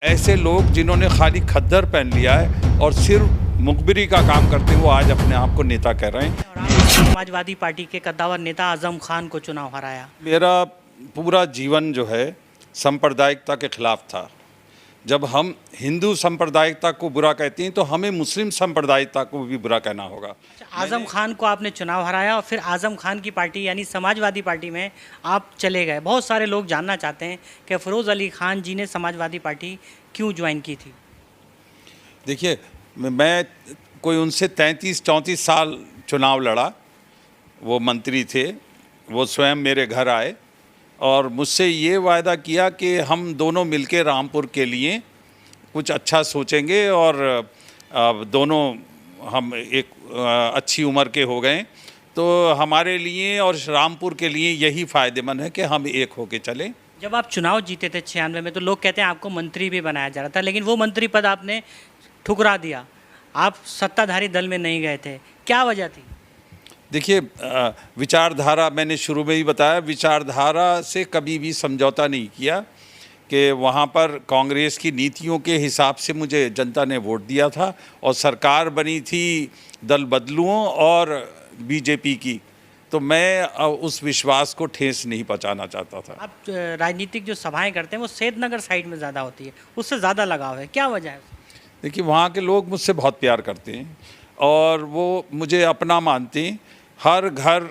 ऐसे लोग जिन्होंने खाली खद्दर पहन लिया है और सिर्फ मुखबिरी का काम करते हैं, वो आज अपने आप को नेता कह रहे हैं। और आपने समाजवादी पार्टी के कद्दावर नेता आजम खान को चुनाव हराया। मेरा पूरा जीवन जो है सांप्रदायिकता के खिलाफ था। जब हम हिंदू सांप्रदायिकता को बुरा कहते हैं तो हमें मुस्लिम सांप्रदायिकता को भी बुरा कहना होगा। आजम खान को आपने चुनाव हराया और फिर आजम खान की पार्टी यानी समाजवादी पार्टी में आप चले गए। बहुत सारे लोग जानना चाहते हैं कि फ़िरोज़ अली खान जी ने समाजवादी पार्टी क्यों ज्वाइन की थी। देखिए, मैं कोई उनसे 33-34 साल चुनाव लड़ा। वो मंत्री थे, वो स्वयं मेरे घर आए और मुझसे ये वायदा किया कि हम दोनों मिलके रामपुर के लिए कुछ अच्छा सोचेंगे और दोनों हम एक अच्छी उम्र के हो गए तो हमारे लिए और रामपुर के लिए यही फ़ायदेमंद है कि हम एक होके चलें। जब आप चुनाव जीते थे 96 में तो लोग कहते हैं आपको मंत्री भी बनाया जा रहा था, लेकिन वो मंत्री पद आपने ठुकरा दिया। आप सत्ताधारी दल में नहीं गए थे, क्या वजह थी? देखिए, विचारधारा मैंने शुरू में ही बताया, विचारधारा से कभी भी समझौता नहीं किया कि वहाँ पर कांग्रेस की नीतियों के हिसाब से मुझे जनता ने वोट दिया था और सरकार बनी थी दल बदलुओं और बीजेपी की, तो मैं उस विश्वास को ठेस नहीं पहुँचाना चाहता था। आप राजनीतिक जो सभाएं करते हैं वो सैदनगर साइड में ज़्यादा होती है, उससे ज़्यादा लगाव है, क्या वजह है? देखिए, वहाँ के लोग मुझसे बहुत प्यार करते हैं और वो मुझे अपना मानते हैं। हर घर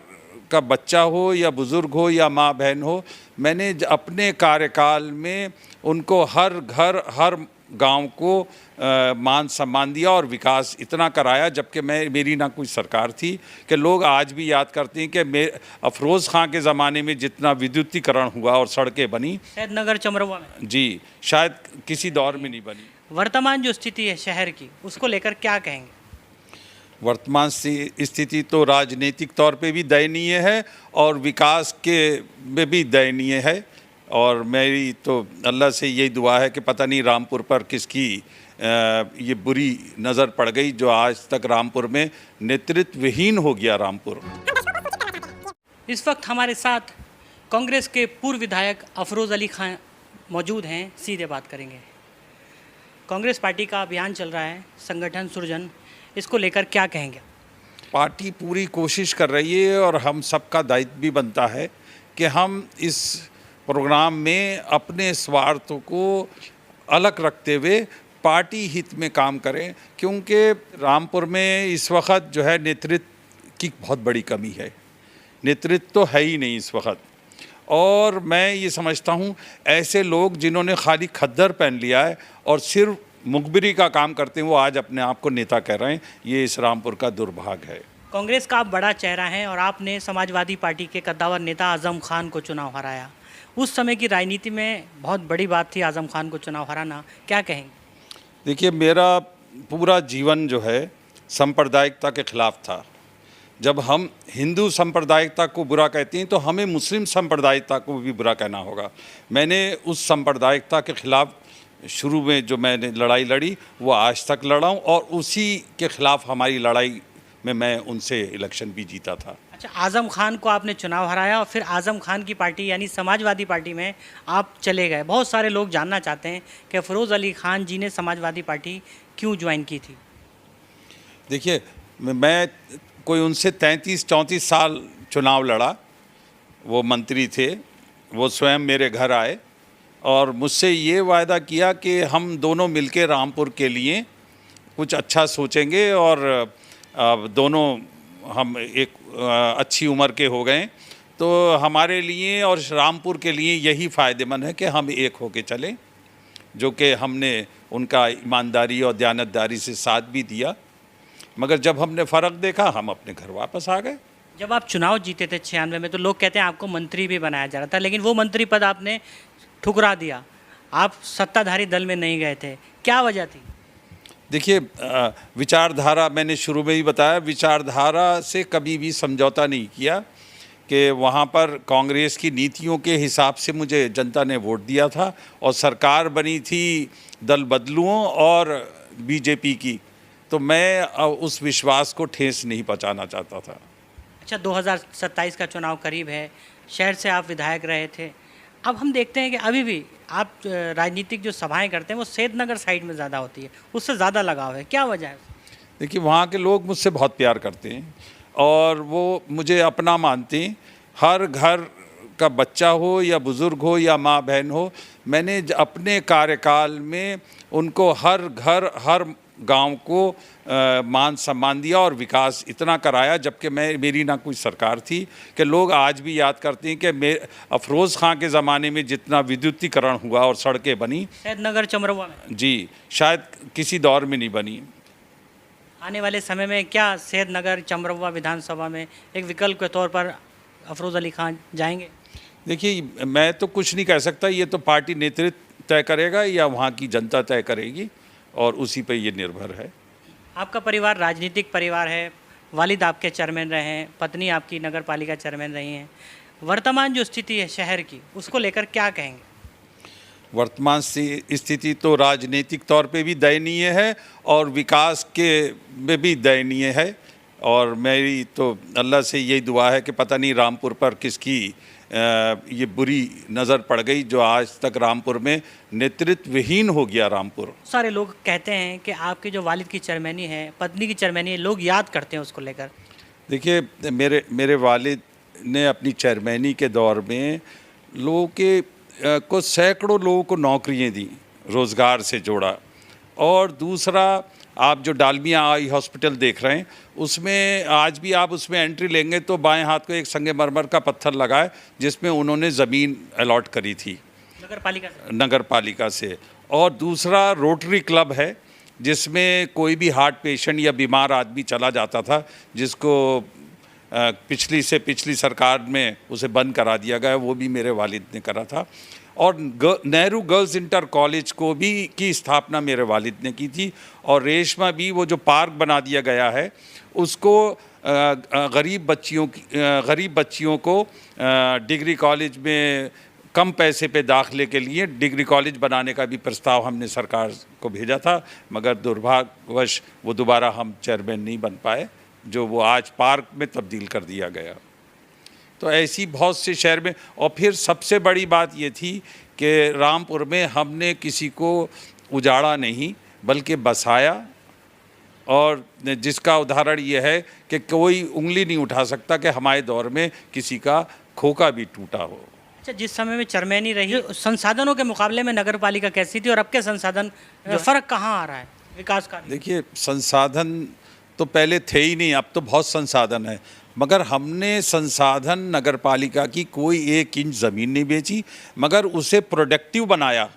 का बच्चा हो या बुज़ुर्ग हो या माँ बहन हो, मैंने अपने कार्यकाल में उनको हर घर हर गांव को मान सम्मान दिया और विकास इतना कराया, जबकि मेरी ना कोई सरकार थी कि लोग आज भी याद करते हैं कि अफरोज़ खां के ज़माने में जितना विद्युतीकरण हुआ और सड़कें बनी सैदनगर चमरवा में, जी, शायद किसी दौर में नहीं बनी। वर्तमान जो स्थिति है शहर की, उसको लेकर क्या कहेंगे? वर्तमान स्थिति तो राजनीतिक तौर पे भी दयनीय है और विकास के में भी दयनीय है और मेरी तो अल्लाह से यही दुआ है कि पता नहीं रामपुर पर किसकी ये बुरी नज़र पड़ गई जो आज तक रामपुर में नेतृत्वहीन हो गया रामपुर। इस वक्त हमारे साथ कांग्रेस के पूर्व विधायक अफरोज़ अली खान मौजूद हैं, सीधे बात करेंगे। कांग्रेस पार्टी का अभियान चल रहा है, संगठन सृजन, इसको लेकर क्या कहेंगे? पार्टी पूरी कोशिश कर रही है और हम सबका दायित्व भी बनता है कि हम इस प्रोग्राम में अपने स्वार्थों को अलग रखते हुए पार्टी हित में काम करें, क्योंकि रामपुर में इस वक्त जो है नेतृत्व की बहुत बड़ी कमी है। नेतृत्व तो है ही नहीं इस वक्त और मैं ये समझता हूँ ऐसे लोग जिन्होंने खाली खद्दर पहन लिया है और सिर्फ मुखबिरी का काम करते हैं, वो आज अपने आप को नेता कह रहे हैं। ये इस रामपुर का दुर्भाग्य है। कांग्रेस का आप बड़ा चेहरा हैं और आपने समाजवादी पार्टी के कद्दावर नेता आजम खान को चुनाव हराया। उस समय की राजनीति में बहुत बड़ी बात थी आजम खान को चुनाव हराना, क्या कहेंगे? देखिए, मेरा पूरा जीवन जो है सांप्रदायिकता के खिलाफ था। जब हम हिंदू सांप्रदायिकता को बुरा कहते हैं तो हमें मुस्लिम सांप्रदायिकता को भी बुरा कहना होगा। मैंने उस सांप्रदायिकता के खिलाफ शुरू में जो मैंने लड़ाई लड़ी वो आज तक लड़ा हूँ और उसी के ख़िलाफ़ हमारी लड़ाई में मैं उनसे इलेक्शन भी जीता था। अच्छा, आजम खान को आपने चुनाव हराया और फिर आजम खान की पार्टी यानी समाजवादी पार्टी में आप चले गए। बहुत सारे लोग जानना चाहते हैं कि फ़िरोज़ अली खान जी ने समाजवादी पार्टी क्यों ज्वाइन की थी। देखिए, मैं कोई उनसे 33-34 साल चुनाव लड़ा। वो मंत्री थे, वो स्वयं मेरे घर आए और मुझसे ये वायदा किया कि हम दोनों मिलके रामपुर के लिए कुछ अच्छा सोचेंगे और दोनों हम एक अच्छी उम्र के हो गए तो हमारे लिए और रामपुर के लिए यही फ़ायदेमंद है कि हम एक होके चलें, जो कि हमने उनका ईमानदारी और दयानतदारी से साथ भी दिया। मगर जब हमने फ़र्क देखा हम अपने घर वापस आ गए। जब आप चुनाव जीते थे 96 में तो लोग कहते हैं आपको मंत्री भी बनाया जा रहा था, लेकिन वो मंत्री पद आपने ठुकरा दिया। आप सत्ताधारी दल में नहीं गए थे, क्या वजह थी? देखिए, विचारधारा मैंने शुरू में ही बताया, विचारधारा से कभी भी समझौता नहीं किया कि वहाँ पर कांग्रेस की नीतियों के हिसाब से मुझे जनता ने वोट दिया था और सरकार बनी थी दल बदलुओं और बीजेपी की, तो मैं उस विश्वास को ठेस नहीं पहुँचाना चाहता था। अच्छा, 2027 का चुनाव करीब है, शहर से आप विधायक रहे थे, अब हम देखते हैं कि अभी भी आप राजनीतिक जो सभाएं करते हैं वो सैदनगर साइड में ज़्यादा होती है, उससे ज़्यादा लगाव है, क्या वजह है? देखिए वहाँ के लोग मुझसे बहुत प्यार करते हैं और वो मुझे अपना मानते हैं। हर घर का बच्चा हो या बुज़ुर्ग हो या माँ बहन हो, मैंने अपने कार्यकाल में उनको हर घर हर गांव को मान सम्मान दिया और विकास इतना कराया, जबकि मेरी ना कोई सरकार थी, कि लोग आज भी याद करते हैं कि अफरोज़ खां के ज़माने में जितना विद्युतीकरण हुआ और सड़कें बनी, सैदनगर चमरवा में जी शायद किसी दौर में नहीं बनी। आने वाले समय में क्या सैदनगर चमरवा विधानसभा में एक विकल्प के तौर पर अफरोज़ अली खान जाएंगे? देखिए मैं तो कुछ नहीं कह सकता, ये तो पार्टी नेतृत्व तय करेगा या वहाँ की जनता तय करेगी और उसी पर ये निर्भर है। आपका परिवार राजनीतिक परिवार है, वालिद आपके चेयरमैन रहे हैं, पत्नी आपकी नगर पालिका चेयरमैन रही हैं। वर्तमान जो स्थिति है शहर की, उसको लेकर क्या कहेंगे? वर्तमान स्थिति तो राजनीतिक तौर पे भी दयनीय है और विकास के में भी दयनीय है। और मेरी तो अल्लाह से यही दुआ है कि पता नहीं रामपुर पर किसकी ये बुरी नज़र पड़ गई, जो आज तक रामपुर में नेतृत्वहीन हो गया रामपुर। सारे लोग कहते हैं कि आपके जो वालिद की चेयरमैनी है, पत्नी की चेयरमैनी है, लोग याद करते हैं उसको लेकर। देखिए मेरे वालिद ने अपनी चेयरमैनी के दौर में लोगों को सैकड़ों लोगों को नौकरियां दी, रोज़गार से जोड़ा। और दूसरा, आप जो डालमिया आई हॉस्पिटल देख रहे हैं, उसमें आज भी आप उसमें एंट्री लेंगे तो बाएं हाथ को एक संगमरमर का पत्थर लगा है, जिसमें उन्होंने ज़मीन अलॉट करी थी नगर पालिका से। और दूसरा रोटरी क्लब है, जिसमें कोई भी हार्ट पेशेंट या बीमार आदमी चला जाता था, जिसको पिछली सरकार में उसे बंद करा दिया गया, वो भी मेरे वालिद ने करा था। और नेहरू गर्ल्स इंटर कॉलेज को भी की स्थापना मेरे वालिद ने की थी। और रेशमा भी वो जो पार्क बना दिया गया है, उसको गरीब बच्चियों को डिग्री कॉलेज में कम पैसे पे दाखिले के लिए डिग्री कॉलेज बनाने का भी प्रस्ताव हमने सरकार को भेजा था, मगर दुर्भाग्यवश वो दोबारा हम चेयरमैन नहीं बन पाए, जो वो आज पार्क में तब्दील कर दिया गया। तो ऐसी बहुत से शहर में। और फिर सबसे बड़ी बात ये थी कि रामपुर में हमने किसी को उजाड़ा नहीं बल्कि बसाया, और जिसका उदाहरण ये है कि कोई उंगली नहीं उठा सकता कि हमारे दौर में किसी का खोखा भी टूटा हो। अच्छा, जिस समय में चेयरमैनी रही, संसाधनों के मुकाबले में नगर पालिका कैसी थी और अब के संसाधन फ़र्क कहाँ आ रहा है विकास का? देखिए संसाधन तो पहले थे ही नहीं, अब तो बहुत संसाधन है, मगर हमने संसाधन नगर पालिका की कोई 1 इंच ज़मीन नहीं बेची, मगर उसे प्रोडक्टिव बनाया।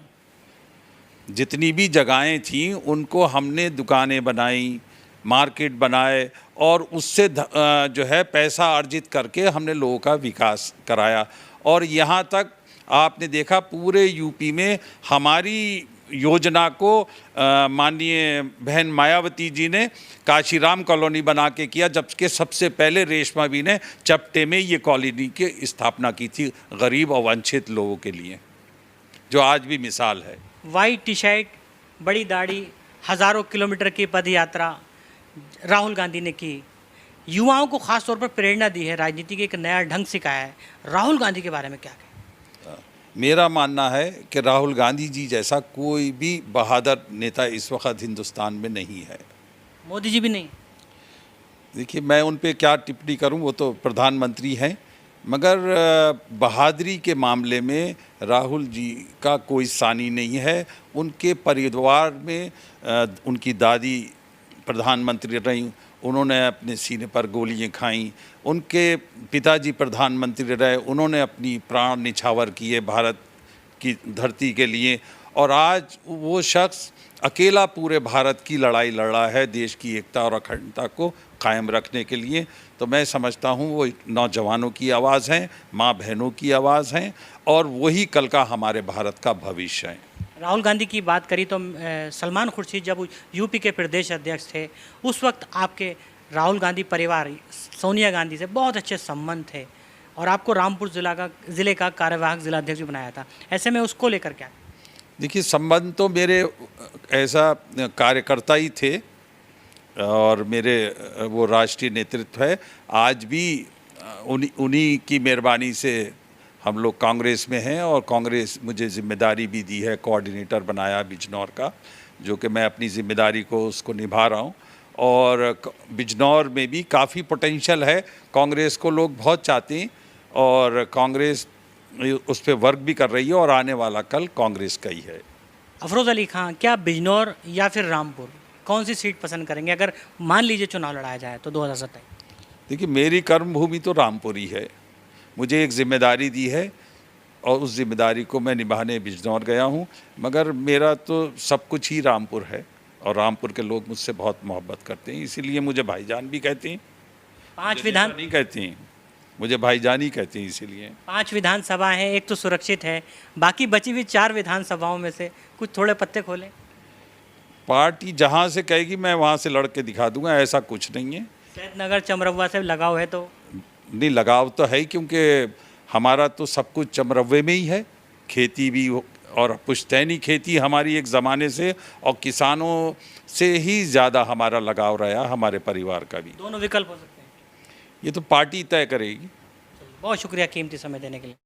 जितनी भी जगहें थीं उनको हमने दुकानें बनाई, मार्केट बनाए, और उससे जो है पैसा अर्जित करके हमने लोगों का विकास कराया। और यहाँ तक आपने देखा पूरे यूपी में हमारी योजना को माननीय बहन मायावती जी ने काशीराम कॉलोनी बना के किया, जबकि सबसे पहले रेशमा भी ने चपटे में ये कॉलोनी की स्थापना की थी गरीब और वंचित लोगों के लिए, जो आज भी मिसाल है। वाइट टी शर्ट, बड़ी दाढ़ी, हज़ारों किलोमीटर की पद यात्रा राहुल गांधी ने की, युवाओं को ख़ास तौर पर प्रेरणा दी है, राजनीति के एक नया ढंग सिखाया है। राहुल गांधी के बारे में क्या कहें? मेरा मानना है कि राहुल गांधी जी जैसा कोई भी बहादुर नेता इस वक्त हिंदुस्तान में नहीं है। मोदी जी भी नहीं? देखिए मैं उन पे क्या टिप्पणी करूं, वो तो प्रधानमंत्री हैं, मगर बहादुरी के मामले में राहुल जी का कोई सानी नहीं है। उनके परिवार में उनकी दादी प्रधानमंत्री रहीं, उन्होंने अपने सीने पर गोलियां खाईं। उनके पिताजी प्रधानमंत्री रहे, उन्होंने अपनी प्राण निछावर किए भारत की धरती के लिए। और आज वो शख्स अकेला पूरे भारत की लड़ाई लड़ रहा है देश की एकता और अखंडता को कायम रखने के लिए। तो मैं समझता हूँ वो नौजवानों की आवाज़ हैं, माँ बहनों की आवाज़ हैं, और वही कल का हमारे भारत का भविष्य है। राहुल गांधी की बात करी तो सलमान खुर्शीद जब यूपी के प्रदेश अध्यक्ष थे, उस वक्त आपके राहुल गांधी परिवार सोनिया गांधी से बहुत अच्छे संबंध थे, और आपको रामपुर ज़िले का कार्यवाहक जिलाध्यक्ष भी बनाया था। ऐसे में उसको लेकर क्या? देखिए संबंध तो मेरे ऐसा कार्यकर्ता ही थे, और मेरे वो राष्ट्रीय नेतृत्व है, आज भी उन्हीं की मेहरबानी से हम लोग कांग्रेस में हैं और कांग्रेस मुझे जिम्मेदारी भी दी है, कोऑर्डिनेटर बनाया बिजनौर का, जो कि मैं अपनी जिम्मेदारी को उसको निभा रहा हूँ। और बिजनौर में भी काफ़ी पोटेंशियल है, कांग्रेस को लोग बहुत चाहते हैं और कांग्रेस उस पर वर्क भी कर रही है और आने वाला कल कांग्रेस का ही है। अफरोज़ अली खां, क्या बिजनौर या फिर रामपुर, कौन सी सीट पसंद करेंगे अगर मान लीजिए चुनाव लड़ाया जाए तो 2027? देखिए, मेरी कर्मभूमि तो रामपुर ही है। मुझे एक जिम्मेदारी दी है और उस जिम्मेदारी को मैं निभाने बिजनौर गया हूँ, मगर मेरा तो सब कुछ ही रामपुर है और रामपुर के लोग मुझसे बहुत मोहब्बत करते हैं, इसीलिए मुझे भाईजान भी कहते हैं। 5 विधान नहीं कहते हैं, मुझे भाईजान ही कहते हैं। इसीलिए 5 विधानसभा हैं, एक तो सुरक्षित है, बाकी बची हुई 4 विधानसभाओं में से कुछ थोड़े पत्ते खोलें। पार्टी जहाँ से कहेगी मैं वहाँ से लड़ के दिखा दूंगा, ऐसा कुछ नहीं है। सैदनगर चमरवा से लगाव है तो नहीं, लगाव तो है ही, क्योंकि हमारा तो सब कुछ चमरवे में ही है, खेती भी और पुश्तैनी खेती हमारी एक ज़माने से, और किसानों से ही ज़्यादा हमारा लगाव रहा, हमारे परिवार का भी। दोनों विकल्प हो सकते हैं। ये तो पार्टी तय करेगी। बहुत शुक्रिया कीमती समय देने के लिए।